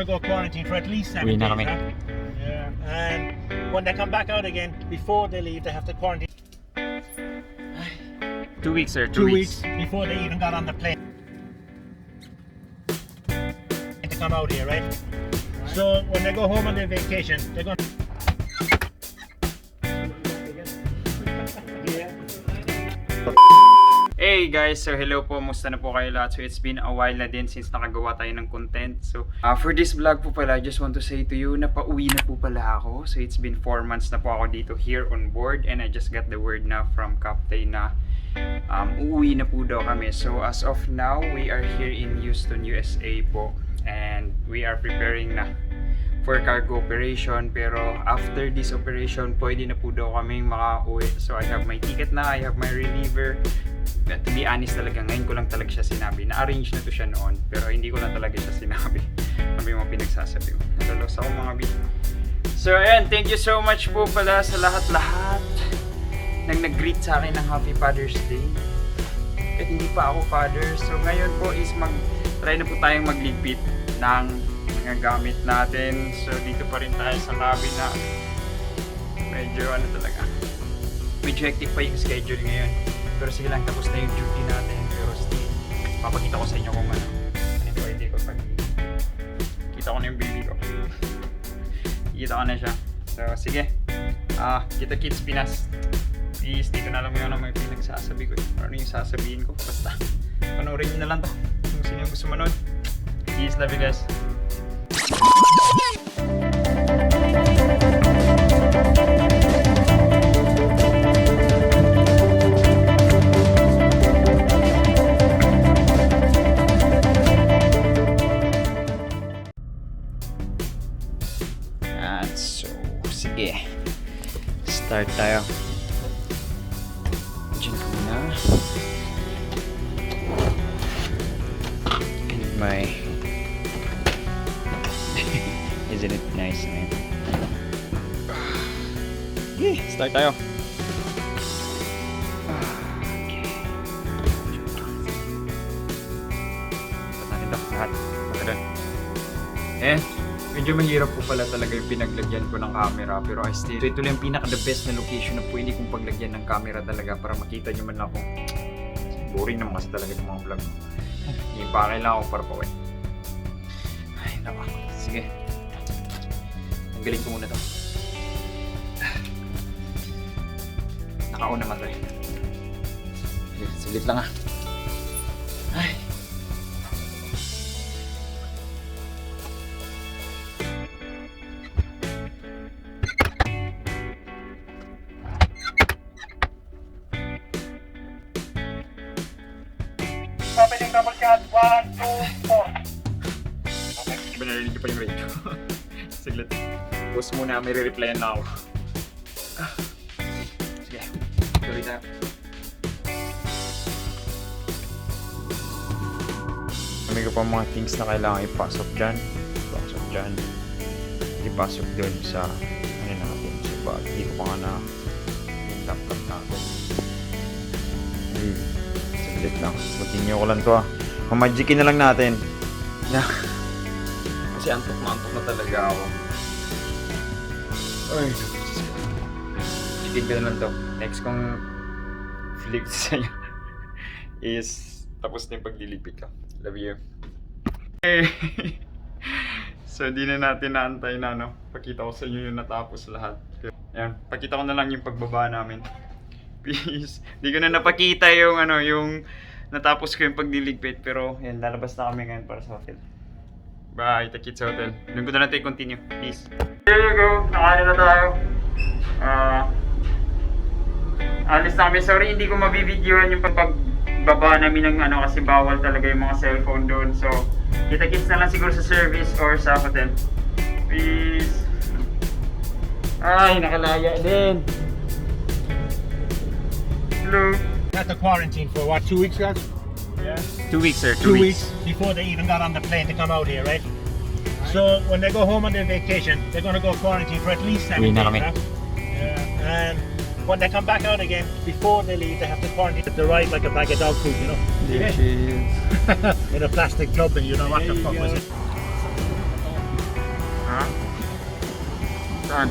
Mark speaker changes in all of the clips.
Speaker 1: to go quarantine for at least 7
Speaker 2: Uwi na
Speaker 1: days.
Speaker 2: kami.
Speaker 1: Huh? Yeah. And when they come back out again, before they leave, they have to quarantine
Speaker 2: 2 weeks, sir.
Speaker 1: 2 weeks before they even got on the plane to come out here, right? So when they go home on their vacation, they're going.
Speaker 2: Hey guys, so hello po, musta na po kayo lahat? So it's been a while na din since nakagawa tayo ng content. So for this vlog po pala, I just want to say to you na pauwi na po pala ako. So it's been 4 months na po ako dito here on board, and I just got the word na from Captain na uuwi na po daw kami. So as of now, we are here in Houston, USA po, and we are preparing na for cargo operation. Pero after this operation, pwede na po daw kaming makauwi. So I have my ticket na, I have my reliever. To be honest talaga, ngayon ko lang talaga siya sinabi. Na-arrange na to siya noon, pero hindi ko lang talaga siya sinabi. Sabi mo pinagsasabi ko. Natalos ako mga bi. So ayan, thank you so much po pala sa lahat-lahat nang nag-greet sa akin ng Happy Father's Day. At hindi pa ako father. So ngayon po is try na po tayong magligpit ng mga gamit natin. So dito pa rin tayo sa cabin na medyo talaga. Medyo hectic pa yung schedule ngayon. Pero sige lang, tapos na yung duty natin. Pero still, papakita ko sa inyo kung ano yung pwede ko pag kita ko na yung baby ko. Kita ko na siya. So sige, kita kids Pinas. Please, dito na lang yung may pinagsasabi ko. Ano yung sasabihin ko? Basta, panoorin nyo na lang to. Kung sino yung gusto manood. Please, love you guys. So, sige. Start tayo. Diyan ko muna. And my... Isn't it nice, man? Okay, start tayo. Okay. Put natin ito lahat. Pagka doon. Medyo mahirap po pala talaga yung pinaglagyan ko ng camera, pero I still, ito lang yung pinaka-the best na location na pwede kong paglagyan ng camera talaga para makita nyo man lang kung boring naman kasi talaga yung mga vlog. Yung pa kailangan ko para pauwi. Ay, naku. Sige. Tanggalin ko muna to. Nakaon naman to eh. Sige, sulit lang ah. Ay.
Speaker 1: Opening double cut, 1, 2, 4.
Speaker 2: Okay, iba narinig ko pa yung radio. Saglit. Pause muna, may re-replyan na ako. Sige, sorry na. Kami ko pa mga things na kailangan ipasok dyan. Ipasok dyan. Ipasok doon sa ano natin, sa bag. Hindi ko pa nga na yung laptop natin. Saglit lang. Continue ko lang to ah. Mamagikin na lang natin. Kasi antok na talaga ako. Ay, itin ko na lang to. Next kong flip sa inyo is tapos na yung paglilipit ko. Love you. Okay. So di na natin naantay na pakita ko sa inyo yung natapos lahat. Ayan, pakita ko na lang yung pagbaba namin. Please. Di ko na napakita yung yung natapos ko yung pagliligpit, pero yan, lalabas na kami ngayon para sa hotel. Bye, the kids hotel. Doon ko na natin continue. Peace. There you go. Nakaano na tayo. Alis na kami. Sorry, hindi ko mabibidyoan yung pagbaba namin ng kasi bawal talaga yung mga cellphone doon. So, kita-kits na lang siguro sa service or sa hotel. Peace. Ay, nakalaya din. Hello.
Speaker 1: Had to quarantine for what, 2 weeks, guys?
Speaker 2: Yeah. 2 weeks, sir.
Speaker 1: 2 weeks before they even got on the plane to come out here, right? So when they go home on their vacation, they're going to go quarantine for at least 7 days. Huh? Yeah. And when they come back out again, before they leave, they have to quarantine. They ride like a bag of dog food, you know?
Speaker 2: There she is.
Speaker 1: In a plastic tub, and you know what the fuck was it?
Speaker 2: Saan?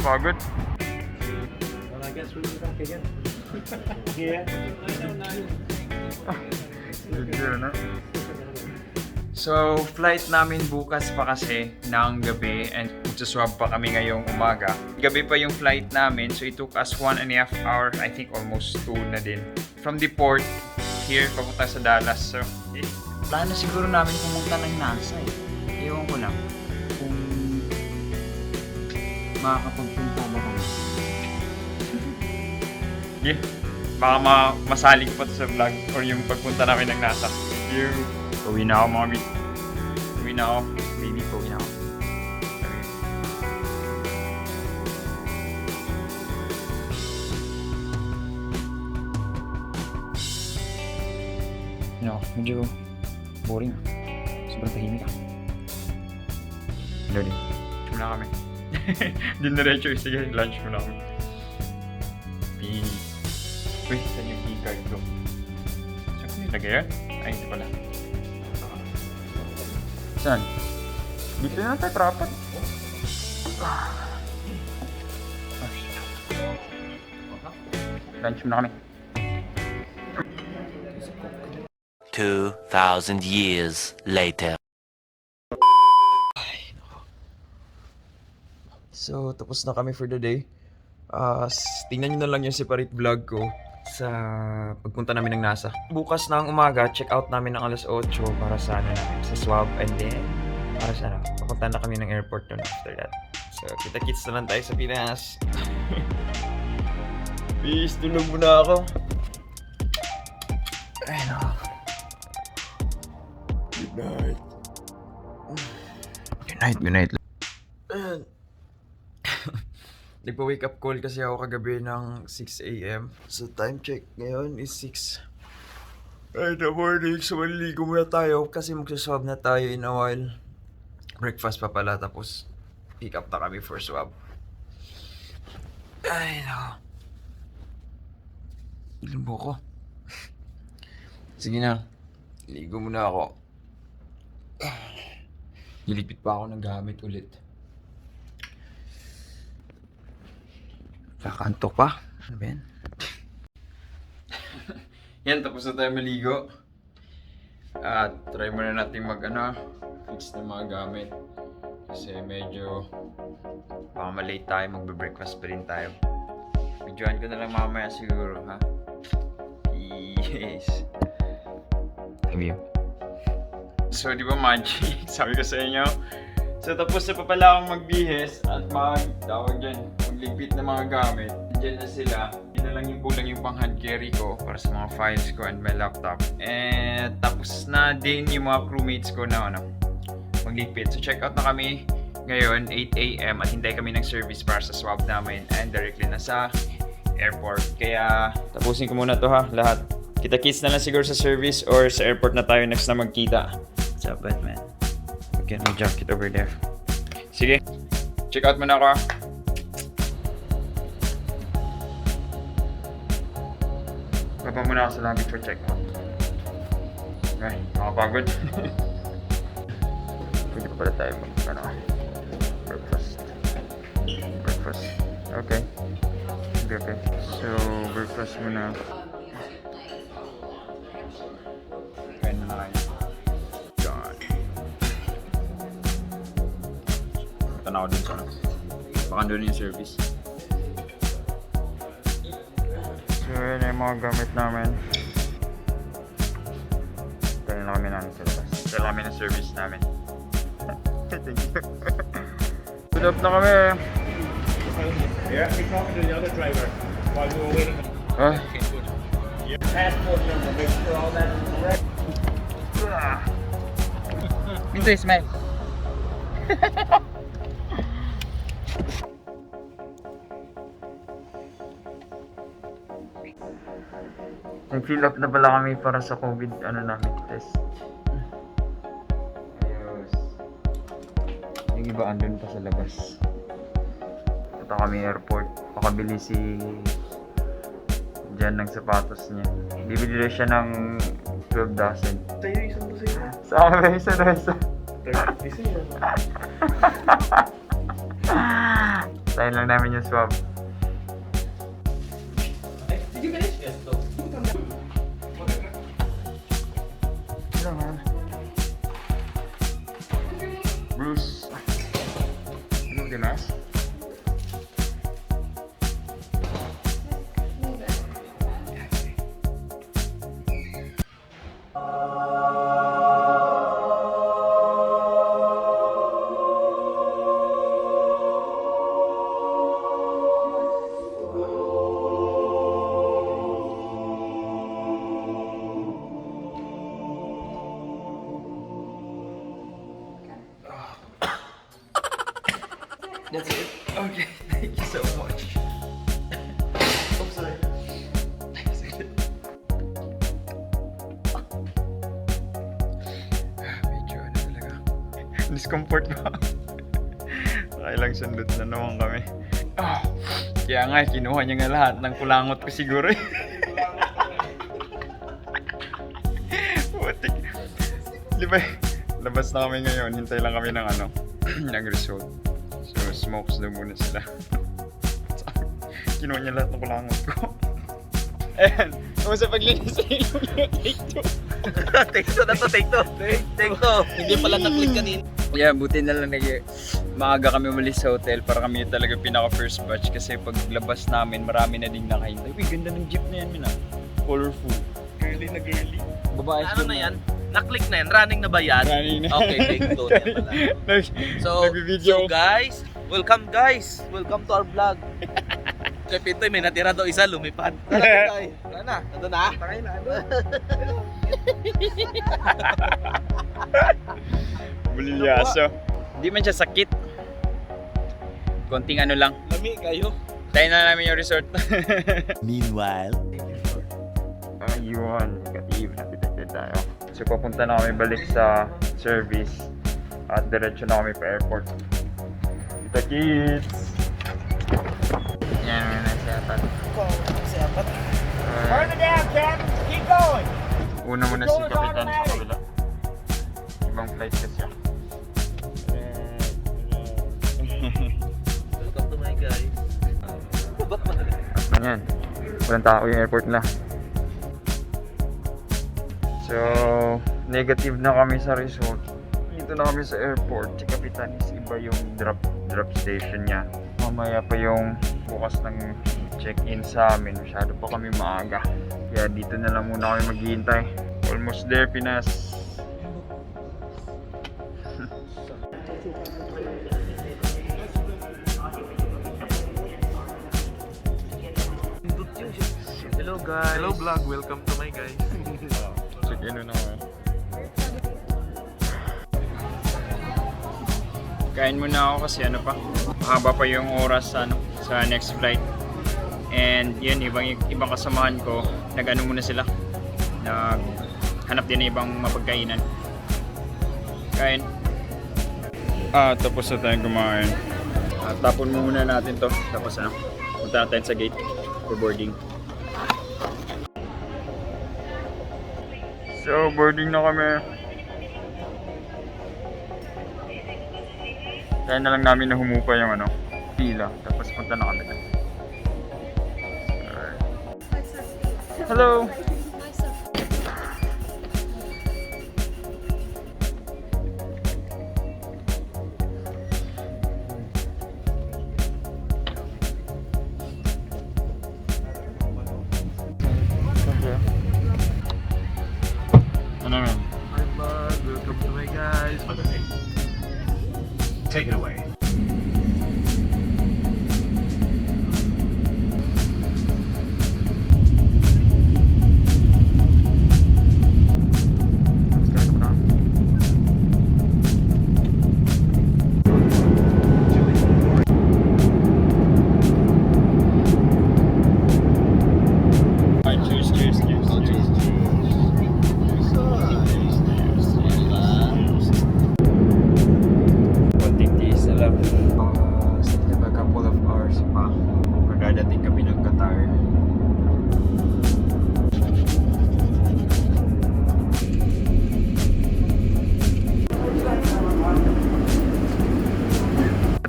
Speaker 2: Pagod.
Speaker 1: Well, I guess we'll be back again. Yeah.
Speaker 2: So, flight namin bukas pa kasi ng gabi and magsaswab pa kami ngayong umaga. Gabi pa yung flight namin, so it took us 1.5 hours, I think almost 2 na din. From the port, here, papunta sa Dallas. So, plano siguro namin pumunta ng NASA eh. Ewan ko lang kung makakapagpunta ba kami. Yeah, baka masali ko pa to sa vlog or yung pagpunta namin ng NASA. Uwi na ako mga bit. Uwi na ako. Baby ko, uwi na ako. No, medyo boring. Sobrang tahimik ah. Hello din. Lunch muna kami. Dinaretso. Sige, lunch muna kami. Peace. Uy, saan yung keycard ko? Saan ko nilagay yan? Ay, hindi pala. Saan? Dito na tayo, trapat. Lunch muna kami.
Speaker 3: 2,000 years later.
Speaker 2: So, tapos na kami for the day. Tingnan nyo na lang yung separate vlog ko sa pagpunta namin ng NASA. Bukas na ang umaga, check out namin ng alas 8 para sa sa swab, and then para sa papunta na kami ng airport doon after that. So, kita-kits na lang tayo sa Pinas. Peace, tulog muna ako. Ay, no. Good night. Good night, good night. Nagpa-wake up call kasi ako kagabi ng 6 AM. So time check ngayon is 6 in the morning. So maliligo muna tayo kasi magsaswab na tayo in a while. Breakfast pa pala tapos pick up na kami for swab. Ay no. Ilimbo ko. Sige na. Ligo muna ako. Nilipit pa ako ng gamit ulit. Kakantok pa. Ano ba yan? Yan, tapos na tayo maligo. At try muna natin fix na mga gamit. Kasi medyo baka malate tayo, magbe-breakfast pa rin tayo. Videoan ko na lang mamaya siguro, ha? Yes. Love you. So, di ba magic? Sabi ko sa inyo. So, tapos na pa pala akong magbihis at magligpit ng mga gamit. Diyan na sila. Yun na lang yung kulang yung pang hand carry ko para sa mga files ko and my laptop. And tapos na din yung mga crewmates ko na magligpit. So, check out na kami ngayon, 8 AM at hintay kami ng service para sa swab namin and directly na sa airport. Kaya, tapusin ko muna to ha, lahat. Kita-kits na lang siguro sa service or sa airport na tayo next na magkita. What's up, Batman? Get my jacket over there. Sige, check out muna ako ha. Baba muna ako sa lobby for check out. Okay, makapagod. Pwede pa pala tayo breakfast. Okay. Okay. So, breakfast muna. Kain na kayo. God. Tanaw din sa baka doon yung service. So, yun yung mga gamit namin. Kaya na kami namin sa labas. Kaya kami ng service namin. Thank you. Good up na kami.
Speaker 1: Yeah, we talked to the other driver while we were waiting.
Speaker 2: Okay,
Speaker 1: good. Your passport number, make sure all that is correct.
Speaker 2: Minto smile. Nag-fill up na pala kami para sa COVID namin test. Ayos. Yung iba andun pa sa labas. Ito kami airport. Pakabili si Jan ng sapatos niya. Bibili siya ng 12 dozen.
Speaker 1: Sa'yo, isang to sa'yo.
Speaker 2: Sa akin, isa. Tayo lang namin yung swab. Bruce. Ano the mask? That's it. Okay, thank you so much. Oh, sorry. Medyo ano talaga. Discomfort ba? Nakailang sundot na naman kami. Kaya nga, kinuha niya nga lahat ng kulangot ko siguro. Putik. Di ba? Labas na kami ngayon. Hintay lang kami ng ano, ng result. So, smokes daw muna sila. Kinuha niya lahat ng kulangot ko. Ayan. Kung sa paglinis sa ilong niya, take 2.
Speaker 4: Take 2 na to, take 2. Take 2. Hindi pala na-click kanina.
Speaker 2: Yeah, buti na lang maaga kami umalis sa hotel para kami talaga pinaka first batch kasi paglabas namin marami na ding nakahintay. Uy, ganda ng jeep na yan, Mina. Colorful. Girly na girly. Babae
Speaker 4: Ano na yan? Na-click na yan? Running na ba yan?
Speaker 2: Running na.
Speaker 4: Okay, take 2 na yan pala. So guys, welcome to our vlog. Kay Pintoy may natira daw isa, lumipad. Tara na, ito na. Takay na.
Speaker 2: Bulilyaso. Hindi man siya sakit. Konting ano lang.
Speaker 4: Lami kayo.
Speaker 2: Tayo na namin yung resort.
Speaker 3: Meanwhile,
Speaker 2: Ayun, negative. Natitipid tayo. So papunta na kami balik sa service at diretso na kami pa airport. Kita kids! Yan, may nasiyapan.
Speaker 1: Turn it down, Captain. Keep going.
Speaker 2: Una muna si Kapitan sa kabila. Ibang flight kasi siya.
Speaker 4: Welcome to my guys.
Speaker 2: Ayan, walang tao yung airport na. So, negative na kami sa resort. Dito na kami sa airport. Si Kapitan is iba yung drop station niya. Mamaya pa yung bukas ng check-in sa amin. Masyado pa kami maaga. Kaya dito na lang muna kami maghihintay. Almost there, Pinas.
Speaker 4: Hello guys. Hello vlog, welcome to my guys.
Speaker 2: Check-in na kami. Kain muna ako kasi ano pa, mahaba pa yung oras sa next flight. And yun, ibang kasamahan ko, nag-ano muna sila, naghanap din ng ibang mapagkainan. Kain. Tapos na tayong kumain. Tapon muna natin to, tapos punta natin sa gate for boarding. So, boarding na kami. Kaya na lang namin na humupa yung pila. Tapos punta na kami. Hello! Ano naman?
Speaker 4: Hi vlog, welcome to my guys.
Speaker 1: Take it away.
Speaker 2: Konting tiis na lang.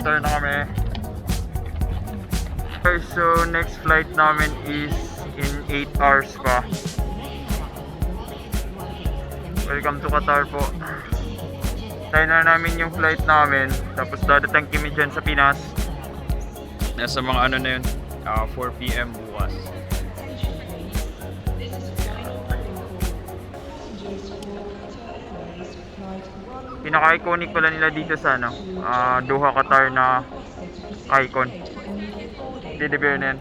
Speaker 2: Naka-Qatar na kami. Okay, so next flight namin is in 8 hours pa. Welcome to Qatar po. Tayo na namin yung flight namin. Tapos dadatang kami dyan sa Pinas. Nasa mga ano na yun, 4 PM bukas. Pinaka-iconic pala nila dito sa ano, Doha, Qatar na icon. Teddy bear na yan.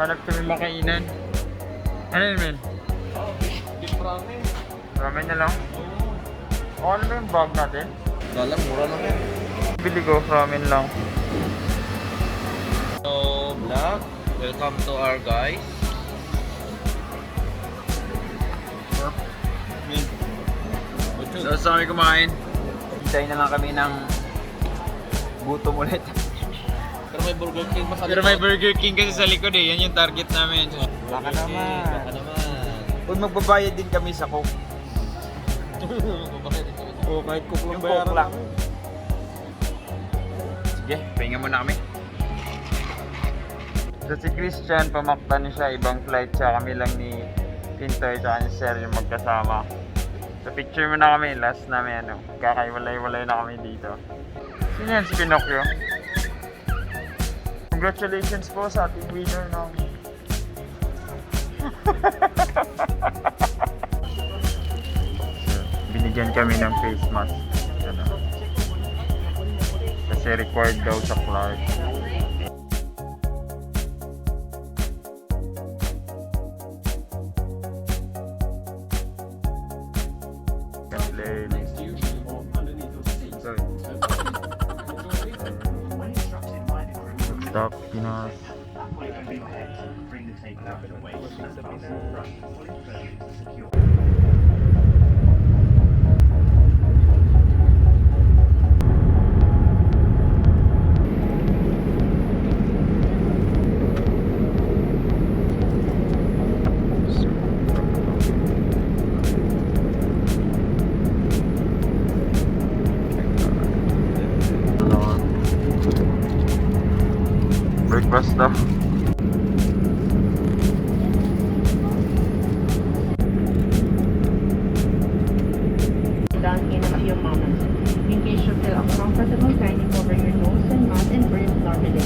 Speaker 2: Hanap kami makainan. Ano yun, men?
Speaker 4: Ramen.
Speaker 2: Ramen na lang? O ano ba yung bag natin?
Speaker 4: Dalang, mura lang yan.
Speaker 2: Bili ko, ramen lang.
Speaker 4: So, vlog, welcome to our guys.
Speaker 2: So, sa kami kumain. Hintay na lang kami ng gutom ulit.
Speaker 4: Pero may Burger King pa sa
Speaker 2: Pero may Burger King kasi sa likod eh. Yan yung target namin.
Speaker 4: Baka naman. Baka naman.
Speaker 2: Kung magbabayad din kami sa Coke.
Speaker 4: O, kahit cook lang
Speaker 2: Yung
Speaker 4: bayaran
Speaker 2: Coke lang.
Speaker 4: namin.
Speaker 2: Sige, pahinga muna kami. So si Christian, pamakta niya siya. Ibang flight siya. Kami lang ni Pintoy at ni Sir yung magkasama. So picture muna kami. Last namin ano. Kakaiwalay-walay na kami dito. Sino yan si Pinocchio? Congratulations po sa ating winner ng binigyan kami ng face mask. Ano? Kasi required daw sa Clark. Stop, Pinas. Breakfast daw.
Speaker 5: Done in a few moments. In case you feel uncomfortable, kindly cover your nose and mouth and breathe normally.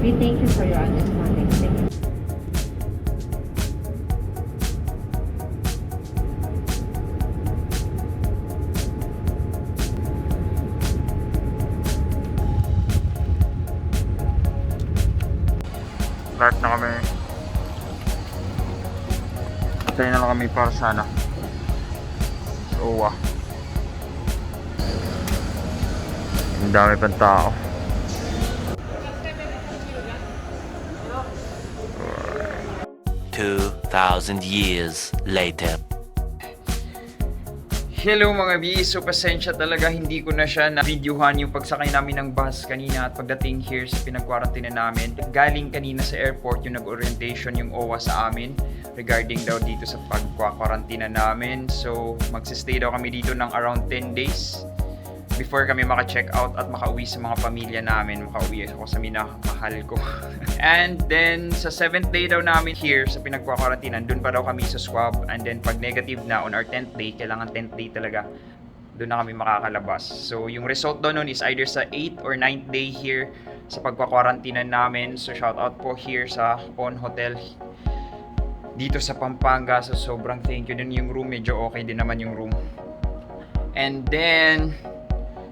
Speaker 5: We thank you for your understanding. Thank you.
Speaker 2: Start na kami. Tayo na lang kami para sana. Owa. Ang dami pang tao.
Speaker 3: 2,000 years later.
Speaker 2: Hello mga bi, so pasensya talaga hindi ko na siya na-videohan yung pagsakay namin ng bus kanina at pagdating here sa pinag-quarantine namin. Galing kanina sa airport yung nag-orientation yung OWA sa amin regarding daw dito sa pag-quarantine namin. So magsistay daw kami dito ng around 10 days before kami maka-check out at makauwi sa mga pamilya namin. Makauwi ako sa minamahal ko. And then sa 7th day daw namin here sa pinag-quarantine, doon pa daw kami sa swab. And then pag negative na on our 10th day, kailangan 10th day talaga, doon na kami makakalabas. So yung result daw nun is either sa 8th or 9th day here sa pagkwa-quarantine namin. So shout out po here sa On Hotel dito sa Pampanga. So sobrang thank you din. Yung room medyo okay din naman yung room. And then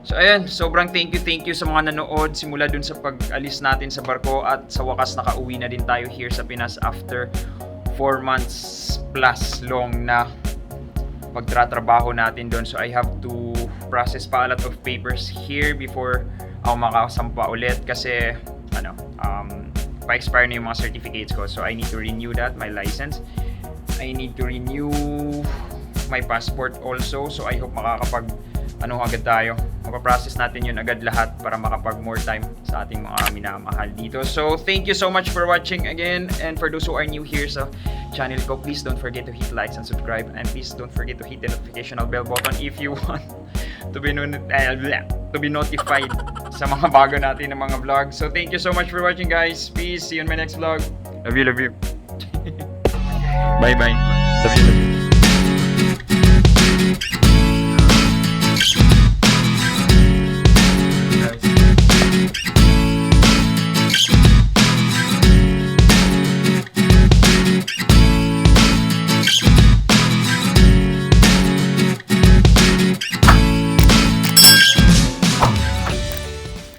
Speaker 2: so ayun, sobrang thank you sa mga nanood simula dun sa pag-alis natin sa barko at sa wakas nakauwi na din tayo here sa Pinas after 4 months plus long na pagtratrabaho natin doon. So I have to process pa a lot of papers here before ako makasampa ulit kasi pa-expire na yung mga certificates ko. So I need to renew that, my license. I need to renew my passport also. So I hope makakapag ano agad tayo. Mapaprocess natin yun agad lahat para makapag more time sa ating mga minamahal dito. So, thank you so much for watching again. And for those who are new here sa channel ko, please don't forget to hit likes and subscribe. And please don't forget to hit the notification bell button if you want to be notified sa mga bago natin ng mga vlog. So, thank you so much for watching, guys. Peace. See you in my next vlog. Love you, love you. Bye-bye. Love you, love you.